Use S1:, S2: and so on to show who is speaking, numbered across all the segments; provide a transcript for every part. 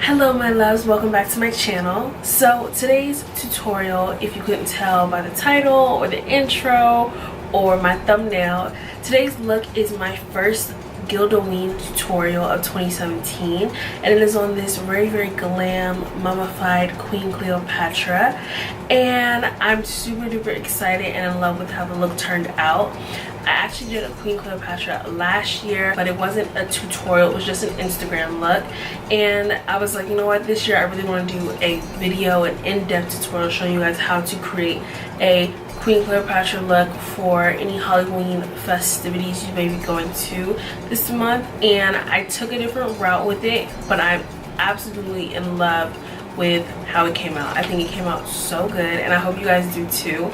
S1: Hello my loves, welcome back to my channel. So today's tutorial, if you couldn't tell by the title or the intro or my thumbnail, today's look is my first Gildoween tutorial of 2017, and it is on this very glam mummified Queen Cleopatra, and I'm super duper excited and in love with how the look turned out. I actually did a Queen Cleopatra last year, but it wasn't a tutorial, it was just an Instagram look, and I was like, you know what, this year I really want to do a video, an in-depth tutorial showing you guys how to create a Queen Cleopatra look for any Halloween festivities you may be going to this month. And I took a different route with it, but I'm absolutely in love with how it came out. I think it came out so good, and I hope you guys do too.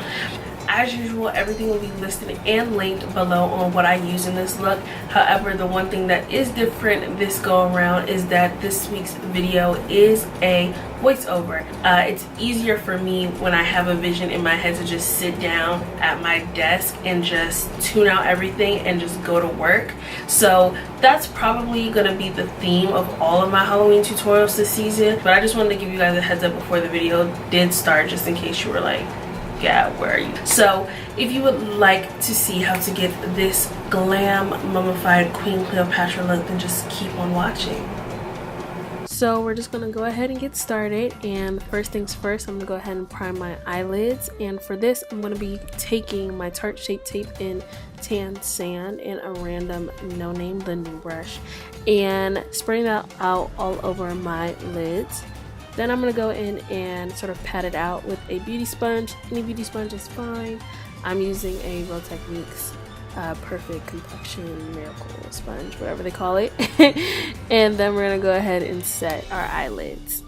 S1: As usual, everything will be listed and linked below on what I use in this look. However, the one thing that is different this go around is that this week's video is a voiceover. It's easier for me when I have a vision in my head to just sit down at my desk and just tune out everything and just go to work. So that's probably gonna be the theme of all of my Halloween tutorials this season, but I just wanted to give you guys a heads up before the video did start, just in case you were like, yeah, where are you? So if you would like to see how to get this glam mummified Queen Cleopatra look, then just keep on watching. So we're just gonna go ahead and get started, and first things first, I'm gonna go ahead and prime my eyelids, and for this I'm gonna be taking my Tarte Shape Tape in Tan Sand and a random no-name blending brush and spraying that out all over my lids. Then I'm going to go in and sort of pat it out with a beauty sponge. Any beauty sponge is fine. I'm using a Real Techniques Perfect Complexion Miracle Sponge, whatever they call it. And then we're going to go ahead and set our eyelids.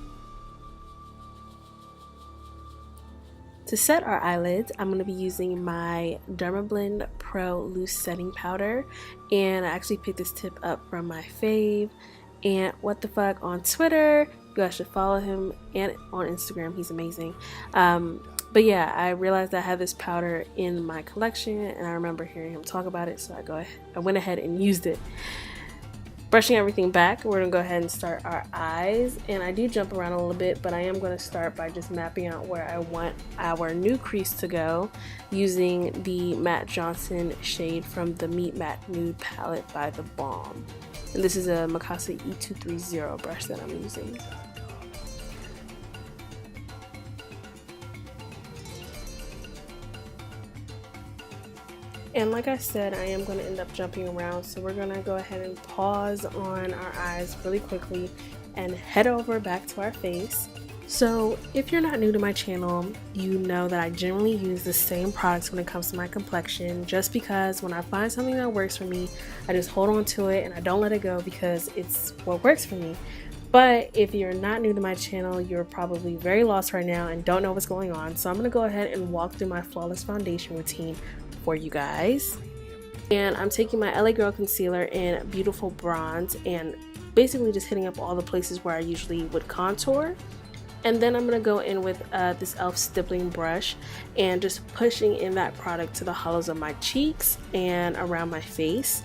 S1: To set our eyelids, I'm going to be using my Dermablend Pro Loose Setting Powder. And I actually picked this tip up from my fave, and what the fuck, on Twitter. You guys should follow him, and on Instagram, he's amazing. But yeah, I realized I had this powder in my collection, and I remember hearing him talk about it, so I went ahead and used it. Brushing everything back, we're gonna go ahead and start our eyes, and I do jump around a little bit, but I am gonna start by just mapping out where I want our new crease to go using the Matte Johnson shade from the Meet Matte Nude palette by the Balm. And this is a Mikasa E230 brush that I'm using. And like I said, I am going to end up jumping around, so we're going to go ahead and pause on our eyes really quickly and head over back to our face. So if you're not new to my channel, you know that I generally use the same products when it comes to my complexion, just because when I find something that works for me, I just hold on to it and I don't let it go because it's what works for me. But if you're not new to my channel, you're probably very lost right now and don't know what's going on. So I'm going to go ahead and walk through my flawless foundation routine for you guys. And I'm taking my LA Girl concealer in Beautiful Bronze and basically just hitting up all the places where I usually would contour. And then I'm going to go in with this e.l.f. stippling brush and just pushing in that product to the hollows of my cheeks and around my face.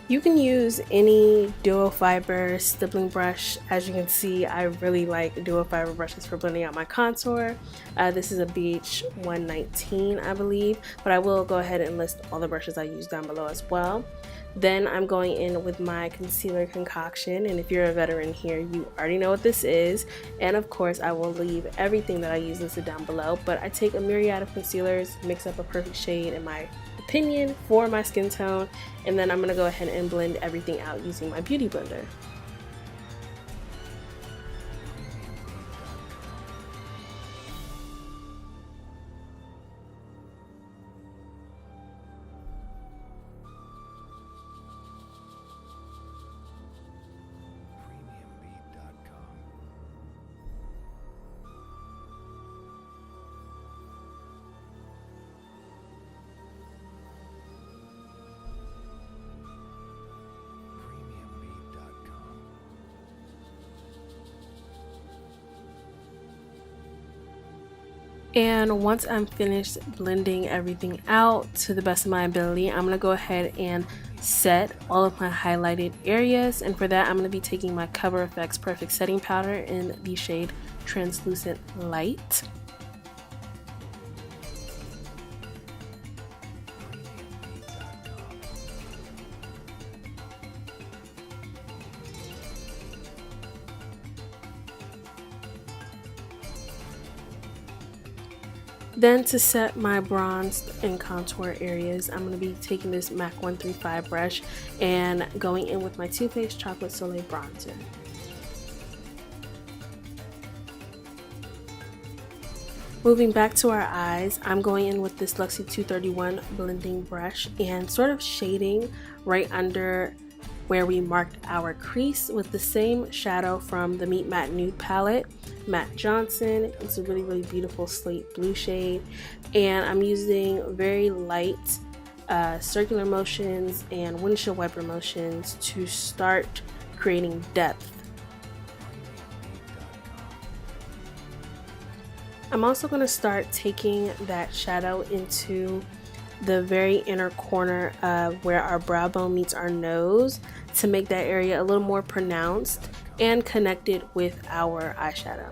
S1: You can use any duo fiber stippling brush. As you can see, I really like duo fiber brushes for blending out my contour. This is a BH 119, I believe, but I will go ahead and list all the brushes I use down below as well. Then I'm going in with my concealer concoction, and if you're a veteran here, you already know what this is. And of course, I will leave everything that I use listed down below, but I take a myriad of concealers, mix up a perfect shade in my opinion for my skin tone, and then I'm going to go ahead and blend everything out using my beauty blender. And once I'm finished blending everything out to the best of my ability, I'm going to go ahead and set all of my highlighted areas. And for that, I'm going to be taking my Cover FX Perfect Setting Powder in the shade Translucent Light. Then to set my bronzed and contour areas, I'm going to be taking this MAC 135 brush and going in with my Too Faced Chocolate Soleil bronzer. Moving back to our eyes, I'm going in with this Luxie 231 blending brush and sort of shading right under where we marked our crease with the same shadow from the Meet Matte Nude palette, Matt Johnson. It's a really beautiful slate blue shade, and I'm using very light circular motions and windshield wiper motions to start creating depth. I'm also going to start taking that shadow into the very inner corner of where our brow bone meets our nose to make that area a little more pronounced and connected with our eyeshadow.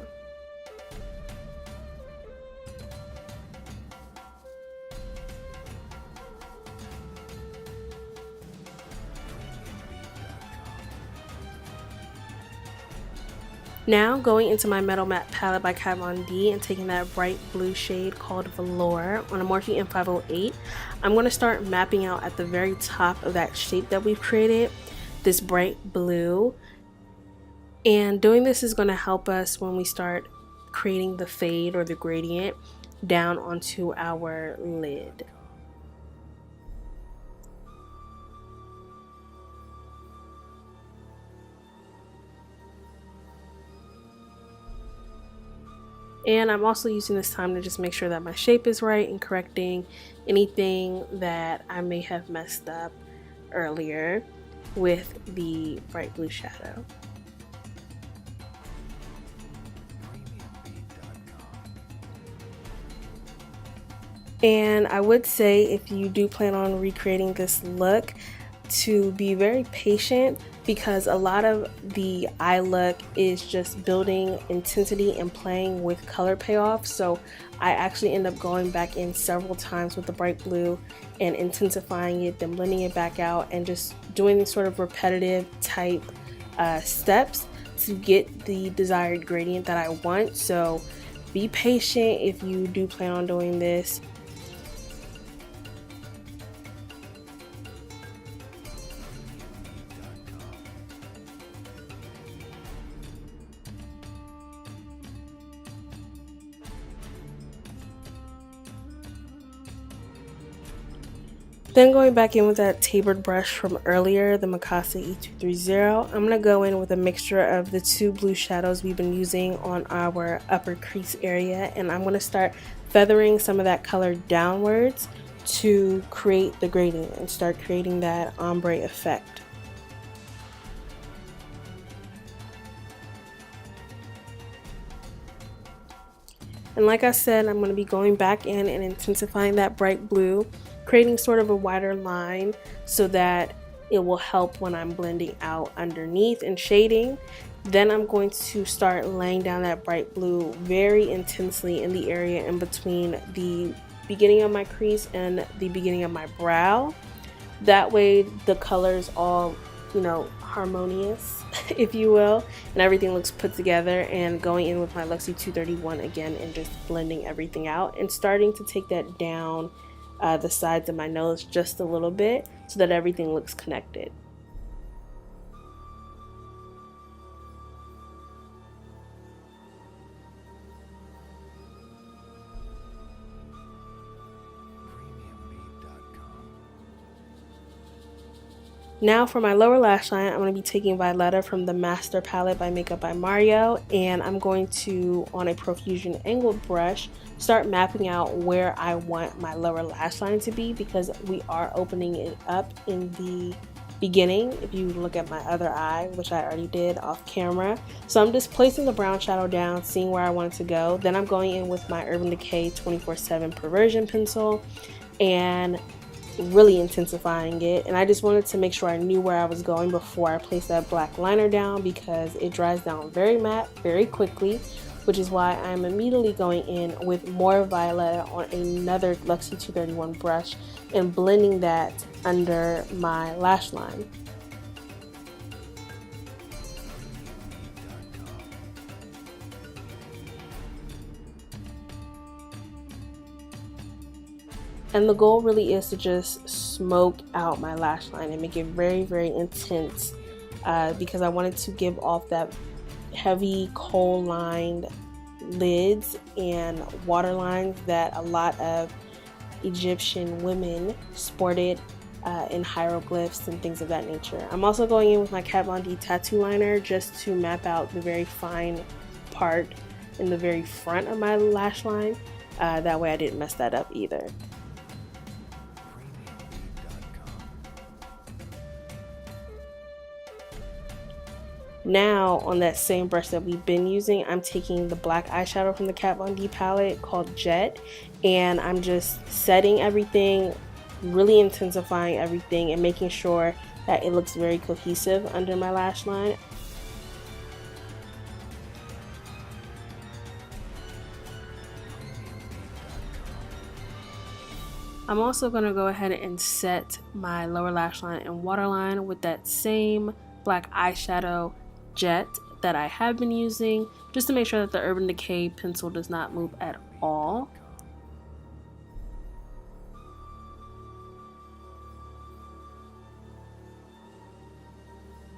S1: Now going into my Metal Matte palette by Kat Von D and taking that bright blue shade called Velour on a Morphe M508, I'm going to start mapping out at the very top of that shape that we've created, this bright blue. And doing this is going to help us when we start creating the fade or the gradient down onto our lid. And I'm also using this time to just make sure that my shape is right and correcting anything that I may have messed up earlier with the bright blue shadow. And I would say, if you do plan on recreating this look, to be very patient, because a lot of the eye look is just building intensity and playing with color payoff. So I actually end up going back in several times with the bright blue and intensifying it, then blending it back out, and just doing these sort of repetitive type steps to get the desired gradient that I want. So be patient if you do plan on doing this. Then going back in with that tapered brush from earlier, the Mikasa E230, I'm going to go in with a mixture of the two blue shadows we've been using on our upper crease area, and I'm going to start feathering some of that color downwards to create the gradient and start creating that ombre effect. And like I said, I'm going to be going back in and intensifying that bright blue, creating sort of a wider line so that it will help when I'm blending out underneath and shading. Then I'm going to start laying down that bright blue very intensely in the area in between the beginning of my crease and the beginning of my brow. That way the colors all, harmonious, if you will, and everything looks put together. And going in with my Luxie 231 again and just blending everything out and starting to take that down the sides of my nose just a little bit so that everything looks connected. Now for my lower lash line, I'm going to be taking Violeta from the Master palette by Makeup by Mario, and I'm going to, on a profusion angled brush, start mapping out where I want my lower lash line to be, because we are opening it up in the beginning if you look at my other eye, which I already did off camera. So I'm just placing the brown shadow down, seeing where I want it to go. Then I'm going in with my Urban Decay 24/7 Perversion pencil and really intensifying it. And I just wanted to make sure I knew where I was going before I placed that black liner down, because it dries down very matte very quickly, which is why I'm immediately going in with more Violeta on another Luxie 231 brush and blending that under my lash line. And the goal really is to just smoke out my lash line and make it very, very intense, because I wanted to give off that heavy kohl lined lids and waterlines that a lot of Egyptian women sported in hieroglyphs and things of that nature. I'm also going in with my Kat Von D tattoo liner just to map out the very fine part in the very front of my lash line. That way I didn't mess that up either. Now on that same brush that we've been using, I'm taking the black eyeshadow from the Kat Von D palette called Jet, and I'm just setting everything, really intensifying everything and making sure that it looks very cohesive under my lash line. I'm also going to go ahead and set my lower lash line and waterline with that same black eyeshadow Jet that I have been using, just to make sure that the Urban Decay pencil does not move at all.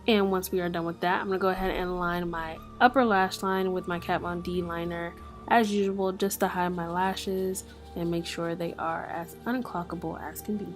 S1: And once we are done with that, I'm going to go ahead and line my upper lash line with my Kat Von D liner as usual, just to hide my lashes and make sure they are as unclockable as can be.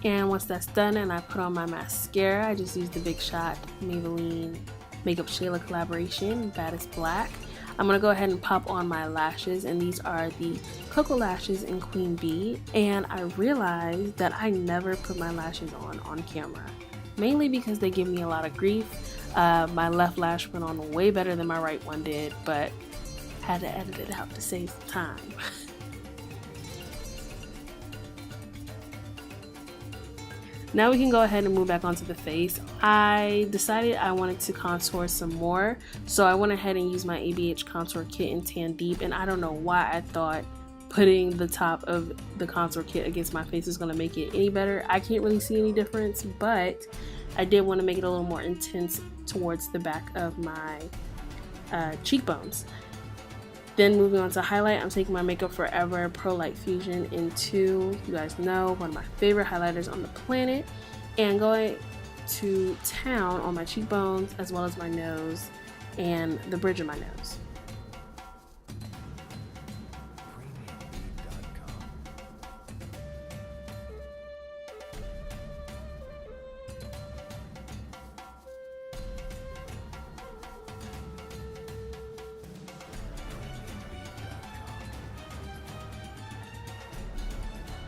S1: And once that's done and I put on my mascara, I just use the Big Shot Maybelline Makeup Shayla collaboration, Baddest Black. I'm going to go ahead and pop on my lashes, and these are the Koko lashes in Queen Bee. And I realized that I never put my lashes on camera, mainly because they give me a lot of grief. My left lash went on way better than my right one did, but had to edit it out to save some time. Now we can go ahead and move back onto the face. I decided I wanted to contour some more, so I went ahead and used my ABH contour kit in Tan Deep, and I don't know why I thought putting the top of the contour kit against my face is going to make it any better. I can't really see any difference, but I did want to make it a little more intense towards the back of my cheekbones. Then moving on to highlight, I'm taking my Makeup Forever Pro Light Fusion in 2. You guys know, one of my favorite highlighters on the planet. And going to town on my cheekbones as well as my nose and the bridge of my nose.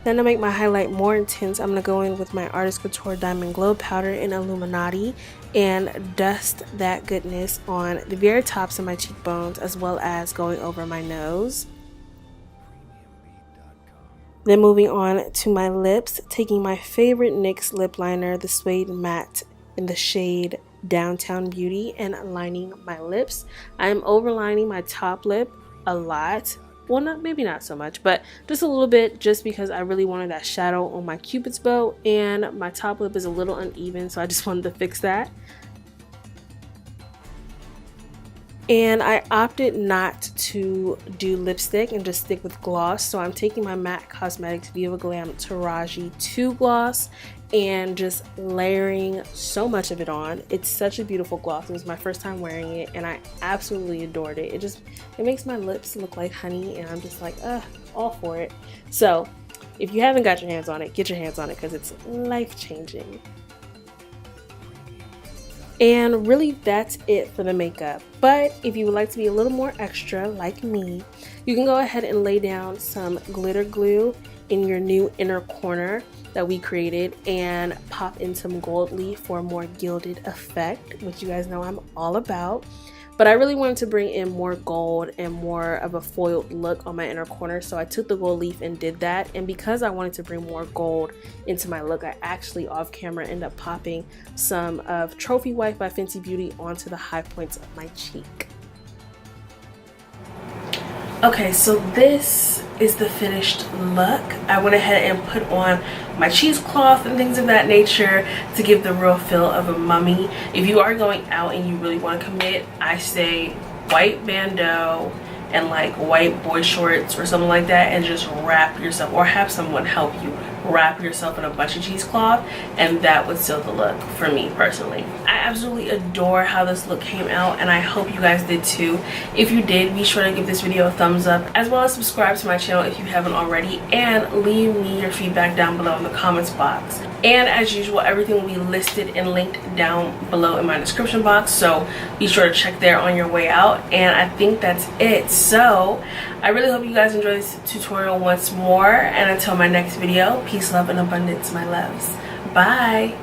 S1: Then to make my highlight more intense, I'm going to go in with my Artist Couture Diamond Glow Powder in Illuminati and dust that goodness on the very tops of my cheekbones as well as going over my nose. Then moving on to my lips, taking my favorite NYX lip liner, the Suede Matte in the shade Downtown Beauty, and lining my lips. I'm overlining my top lip a lot. Well, maybe not so much, but just a little bit, just because I really wanted that shadow on my Cupid's bow, and my top lip is a little uneven, so I just wanted to fix that. And I opted not to do lipstick and just stick with gloss, so I'm taking my MAC Cosmetics Viva Glam Taraji 2 gloss and just layering so much of it on. It's such a beautiful gloss. It was my first time wearing it and I absolutely adored it. It makes my lips look like honey, and I'm just like, all for it. So if you haven't got your hands on it, get your hands on it because it's life-changing. And really that's it for the makeup. But if you would like to be a little more extra like me, you can go ahead and lay down some glitter glue in your new inner corner that we created and pop in some gold leaf for a more gilded effect, which you guys know I'm all about. But I really wanted to bring in more gold and more of a foiled look on my inner corner, so I took the gold leaf and did that. And because I wanted to bring more gold into my look, I actually off camera ended up popping some of Trophy Wife by Fenty Beauty onto the high points of my cheek. Okay, so this is the finished look. I went ahead and put on my cheesecloth and things of that nature to give the real feel of a mummy. If you are going out and you really want to commit, I say white bandeau and like white boy shorts or something like that, and just wrap yourself, or have someone help you wrap yourself in a bunch of cheesecloth, and that would seal the look for me personally. I absolutely adore how this look came out, and I hope you guys did too. If you did, be sure to give this video a thumbs up, as well as subscribe to my channel if you haven't already, and leave me your feedback down below in the comments box. And as usual, everything will be listed and linked down below in my description box, so be sure to check there on your way out. And I think that's it. So I really hope you guys enjoy this tutorial once more, and until my next video, peace, love, and abundance, my loves. Bye.